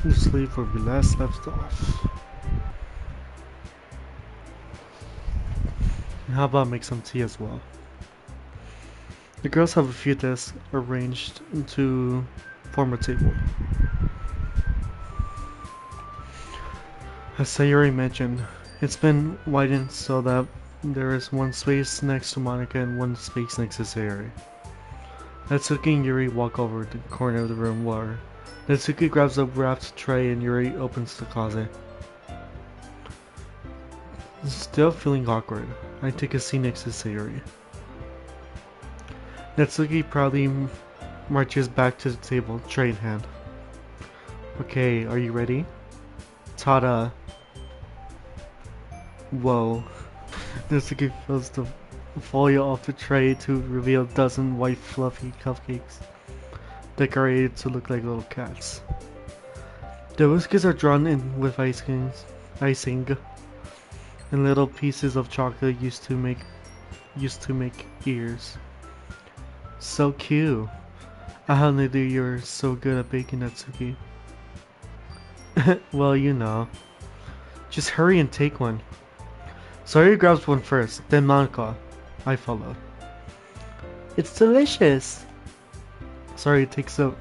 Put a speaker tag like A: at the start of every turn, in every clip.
A: You sleep where we last left off. And how about make some tea as well? The girls have a few desks arranged to form a table. As Sayuri mentioned, it's been widened so that there is one space next to Monica and one space next to Sayuri. Natsuki and Yuri walk over to the corner of the room where Natsuki grabs a wrapped tray and Yuri opens the closet. Still feeling awkward, I take a seat next to Sayuri. Natsuki proudly marches back to the table, tray in hand. Okay, are you ready? Ta-da! Whoa. Natsuki fills the folio off the tray to reveal a dozen white fluffy cupcakes, decorated to look like little cats. The whiskers are drawn in with icing, and little pieces of chocolate used to make ears. So cute. I had no idea you were so good at baking, Natsuki. Well, you know. Just hurry and take one. Sayuri grabs one first, then Monica. I follow. It's delicious. Sayuri takes a...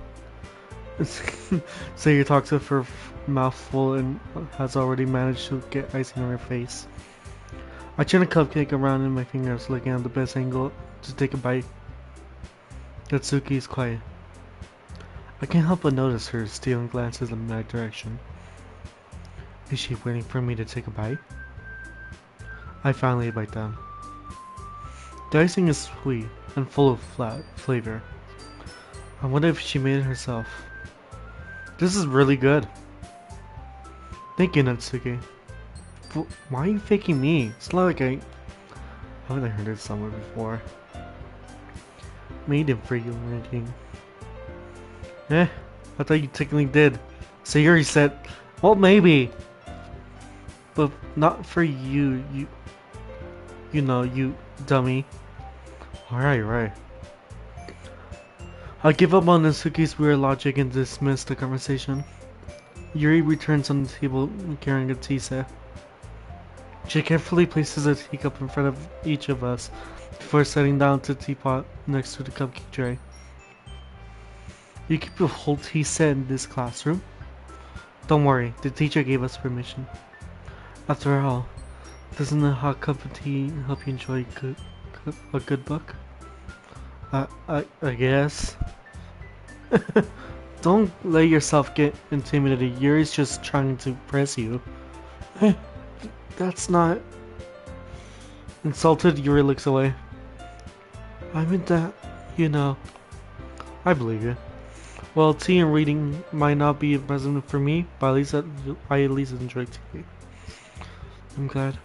A: Sayuri talks with her mouth full and has already managed to get icing on her face. I turn a cupcake around in my fingers, looking at the best angle to take a bite. Natsuki is quiet. I can't help but notice her stealing glances in my direction. Is she waiting for me to take a bite? I finally bite down. The icing is sweet and full of flavor. I wonder if she made it herself. This is really good. Thank you, Natsuki. But why are you faking me? It's not like haven't I heard it somewhere before? Made it for you, ranking. I thought you technically did. Sayuri said, well, maybe. But not for you, you know, you dummy. Right. I give up on Natsuki's weird logic and dismiss the conversation. Yuri returns on the table carrying a tea set. She carefully places a teacup in front of each of us before setting down the teapot next to the cupcake tray. You keep the whole tea set in this classroom? Don't worry, the teacher gave us permission. After all, doesn't a hot cup of tea help you enjoy a good book? I guess. Don't let yourself get intimidated. Yuri's just trying to impress you. That's not... Insulted, Yuri looks away. I meant that, you know. I believe you. Well, tea and reading might not be a present for me, but I at least enjoy tea. I'm glad.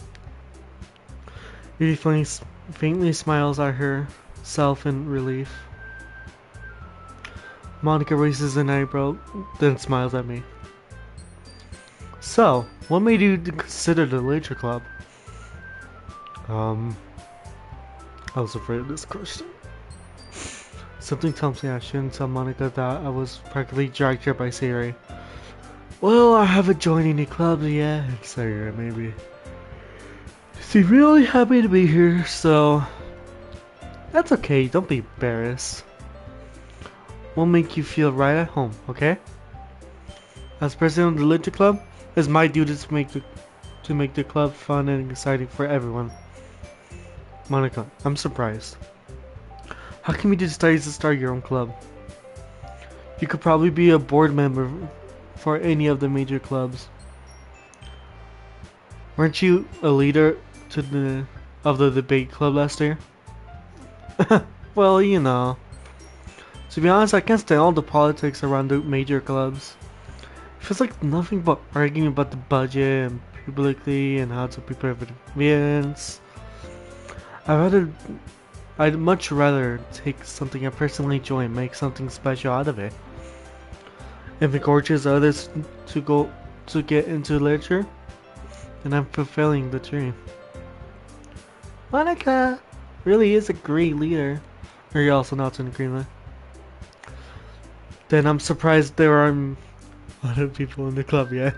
A: Yuri faintly smiles at herself in relief. Monica raises an eyebrow, then smiles at me. So, what made you consider the literature club? I was afraid of this question. Something tells me I shouldn't tell Monica that I was practically dragged here by Sayuri. Well, I haven't joined any clubs yet, Sayuri maybe. She's really happy to be here, so... That's okay, don't be embarrassed. We'll make you feel right at home, okay? As president of the literature club, it's my duty to make the club fun and exciting for everyone. Monica, I'm surprised. How come you decided to start your own club? You could probably be a board member for any of the major clubs. Weren't you a leader to the debate club last year? Well, you know. To be honest, I can't stand all the politics around the major clubs. It feels like nothing but arguing about the budget and publicly and how to prepare for the events. I'd much rather take something I personally enjoy and make something special out of it. If it encourages others to get into literature, then I'm fulfilling the dream. Monica really is a great leader. Are you also not in agreement? Then I'm surprised there aren't other people in the club yet.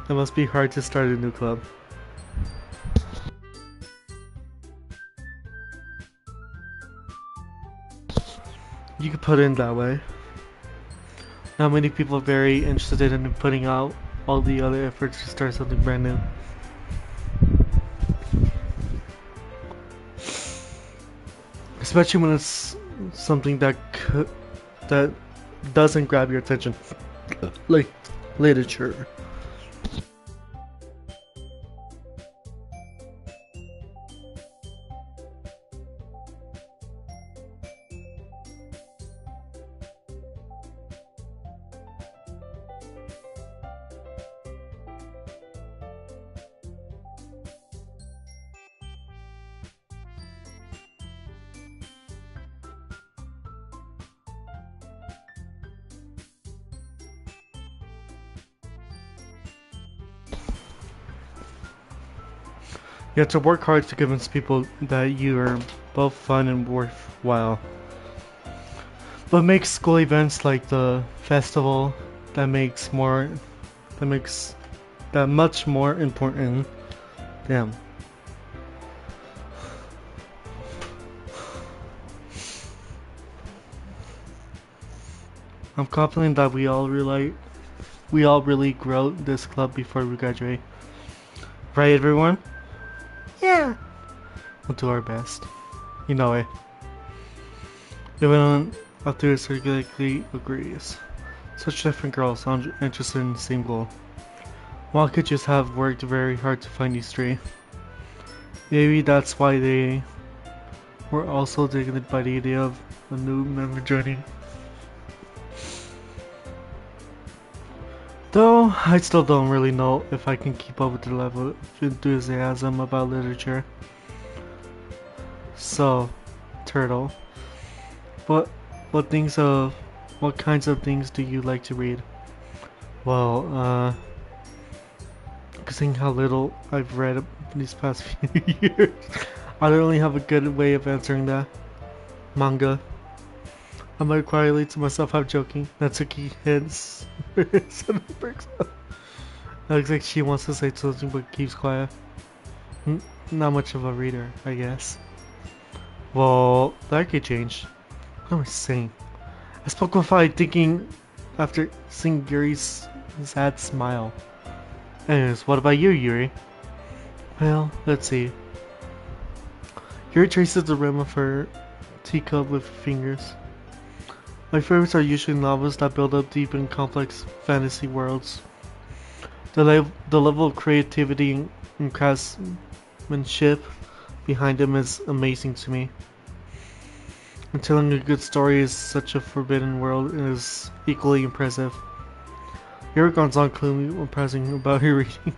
A: It must be hard to start a new club. You could put it in that way. Not many people are very interested in putting out all the other efforts to start something brand new. Especially when it's something that doesn't grab your attention, like literature. You have to work hard to convince people that you are both fun and worthwhile. But make school events like the festival that makes that much more important. Damn. I'm confident that we all really grow this club before we graduate. Right, everyone? Yeah. We'll do our best. You know it. Everyone out there circularly agrees. Such different girls sound interested in the same goal. One could just have worked very hard to find these three. Maybe that's why they were also taken by the idea of a new member joining. Though, I still don't really know if I can keep up with the level of enthusiasm about literature. So, Turtle, what kinds of things do you like to read? Well, seeing how little I've read these past few years, I don't really have a good way of answering that. Manga. I might quietly to myself, half joking. Natsuki hits Sonnenberg's up. It looks like she wants to say something but keeps quiet. Not much of a reader, I guess. Well, that could change. What am I saying? I spoke with I thinking after seeing Yuri's sad smile. Anyways, what about you, Yuri? Well, let's see. Yuri traces the rim of her teacup with fingers. My favorites are usually novels that build up deep and complex fantasy worlds. The level of creativity and craftsmanship behind them is amazing to me. And telling a good story is such a forbidden world is equally impressive. Yuri goes on clearly when pressing about her reading.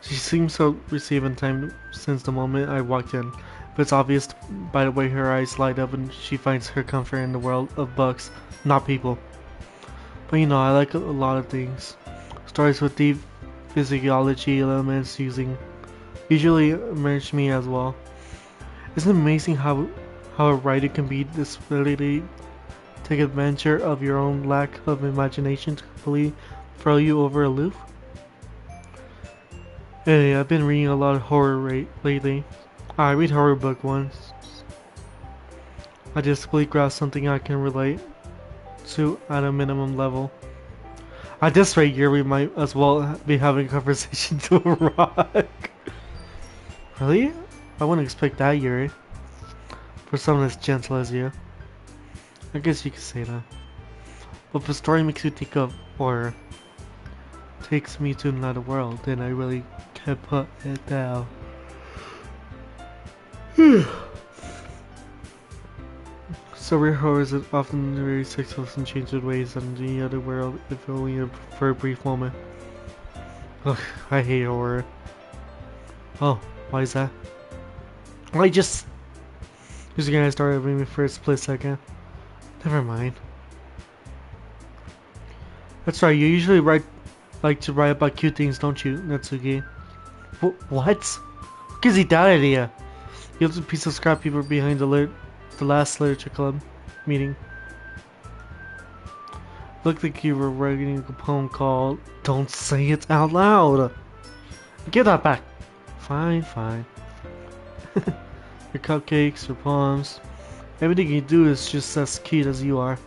A: She seems so received in time since the moment I walked in. But it's obvious by the way her eyes light up and she finds her comfort in the world of books, not people. But you know, I like a lot of things. Stories with deep physiology elements usually immerse me as well. Isn't it amazing how a writer can be this ability to take advantage of your own lack of imagination to completely throw you over a loop? Hey, I've been reading a lot of horror lately. I read horror book once. I just really grasp something I can relate to at a minimum level. At this rate, here we might as well be having a conversation to a rock. Really? I wouldn't expect that, Yuri. For someone as gentle as you. I guess you could say that. But if the story makes you think of horror, takes me to another world, then I really can't put it down. Story horrors are often very sexual and change in ways than the other world, if only for a brief moment. Ugh, I hate horror. Oh, why is that? I just gonna start having me for a split second. Never mind. That's right, you usually like to write about cute things, don't you, Natsuki? What? Who gives you that idea? You're the piece of scrap paper behind the last literature club meeting. Looked like you were writing a poem called "Don't Say It Out Loud." Give that back. Fine. Your cupcakes, your poems, everything you do is just as cute as you are.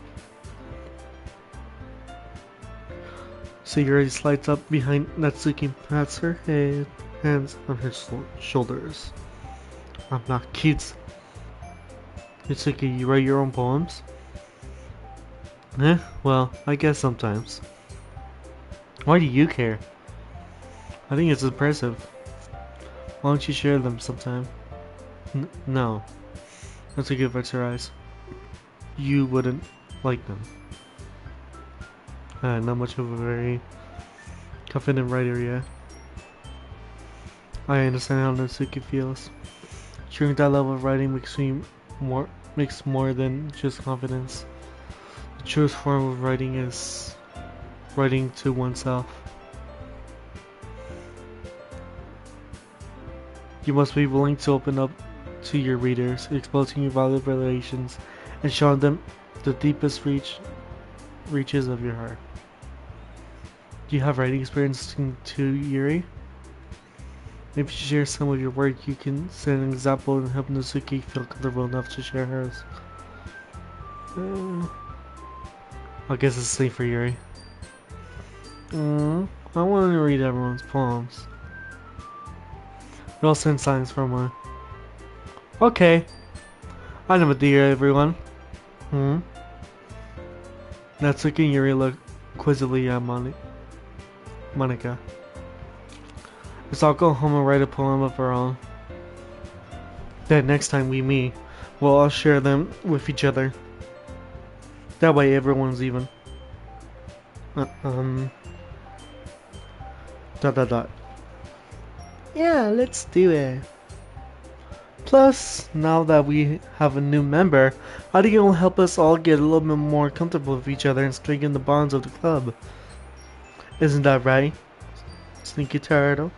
A: Cigarette slides up behind Natsuki and pats her head, hands on her shoulders. I'm not cute. Natsuki, you write your own poems? Well, I guess sometimes. Why do you care? I think it's impressive. Why don't you share them sometime? No. Natsuki averts her eyes. You wouldn't like them. Not much of a very confident writer yet. I understand how Natsuki feels. Sharing that level of writing makes more than just confidence. The truest form of writing is writing to oneself. You must be willing to open up to your readers, exposing your valuable relations, and showing them the deepest reaches of your heart. Do you have writing experience too, Yuri? Maybe you share some of your work. You can set an example and help Natsuki feel comfortable enough to share hers. I guess it's the same for Yuri. I want to read everyone's poems. I'll send signs from her. Okay. I know, dear everyone. Natsuki and Yuri look quizzically at Monica. Let's all go home and write a poem of our own. Then next time we meet, we'll all share them with each other. That way everyone's even. Dot. Yeah, let's do it. Plus, now that we have a new member, I think it will help us all get a little bit more comfortable with each other and strengthen the bonds of the club. Isn't that right, Sneaky Turtle?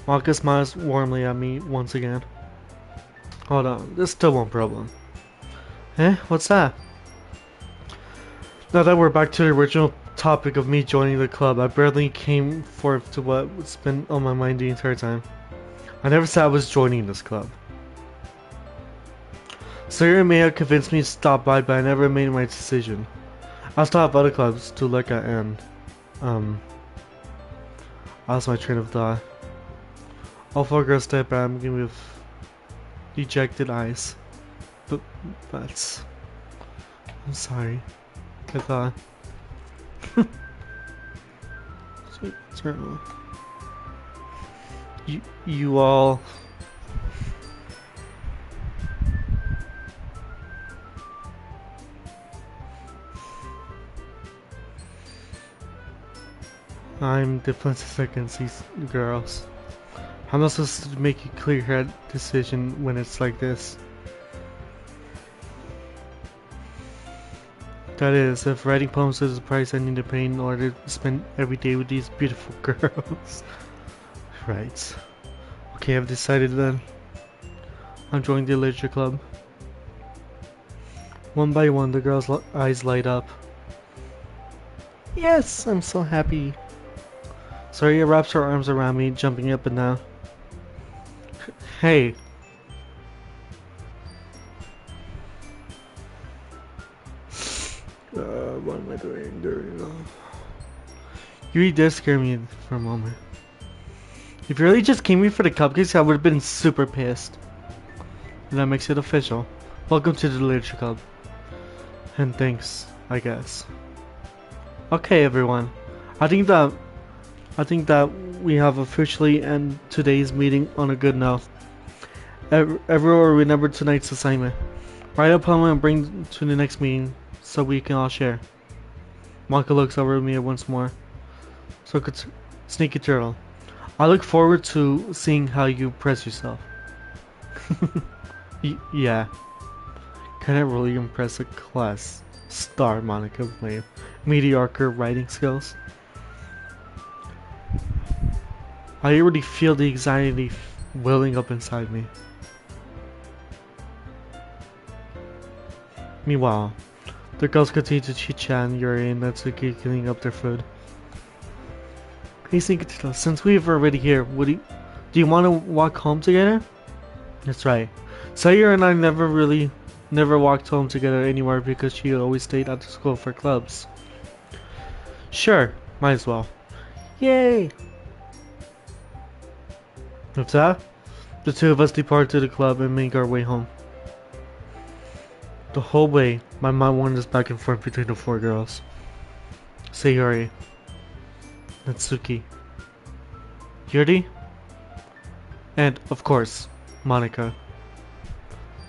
A: Monica smiles warmly at me once again. Hold on, there's still one problem. What's that? Now that we're back to the original topic of me joining the club, I barely came forth to what's been on my mind the entire time. I never said I was joining this club. Sarah may have convinced me to stop by, but I never made my decision. I'll stop other clubs to look at and, I lost my train of thought. All four girls step back at me with dejected eyes. But I'm sorry. I thought. Sweet turtle. You all. I'm defensive against these girls. How am I supposed to make a clear-headed decision when it's like this? That is, if writing poems is the price I need to pay in order to spend every day with these beautiful girls. Right. Okay, I've decided then. I'm joining the literature club. One by one, the girls' eyes light up. Yes, I'm so happy. Saria wraps her arms around me, jumping up and down. Hey. What am I doing? There we go. You really did scare me for a moment. If you really just came here for the cupcakes, I would have been super pissed. And that makes it official. Welcome to the literature club. And thanks, I guess. Okay, everyone. I think that I think that we have officially end today's meeting on a good note. Everyone remember tonight's assignment. Write a poem and bring to the next meeting so we can all share. Maka looks over at me once more. So Sneaky Turtle. I look forward to seeing how you press yourself. Yeah. Can I really impress a class star, Monica, with my mediocre writing skills? I already feel the anxiety welling up inside me. Meanwhile, the girls continue to chit-chat and Yuri and Natsuki cleaning up their food. Hey Sneaky, since we're already here, do you want to walk home together? That's right. Sayur and I never walked home together anymore because she always stayed after school for clubs. Sure, might as well. Yay! With that, the two of us depart to the club and make our way home. The whole way, my mind wanders back and forth between the four girls. Sayuri, Natsuki, Yuri, and, of course, Monica.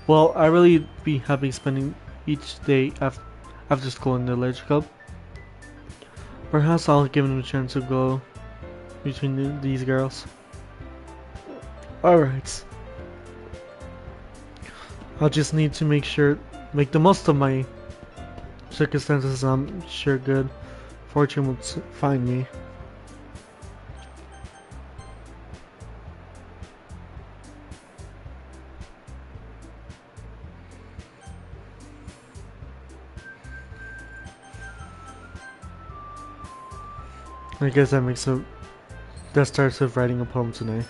A: Well, I really be happy spending each day after school in the Ledge Club. Perhaps I'll give them a chance to go between these girls. Alright. I'll just need to make the most of my circumstances. I'm sure good fortune will find me. I guess that starts with writing a poem tonight.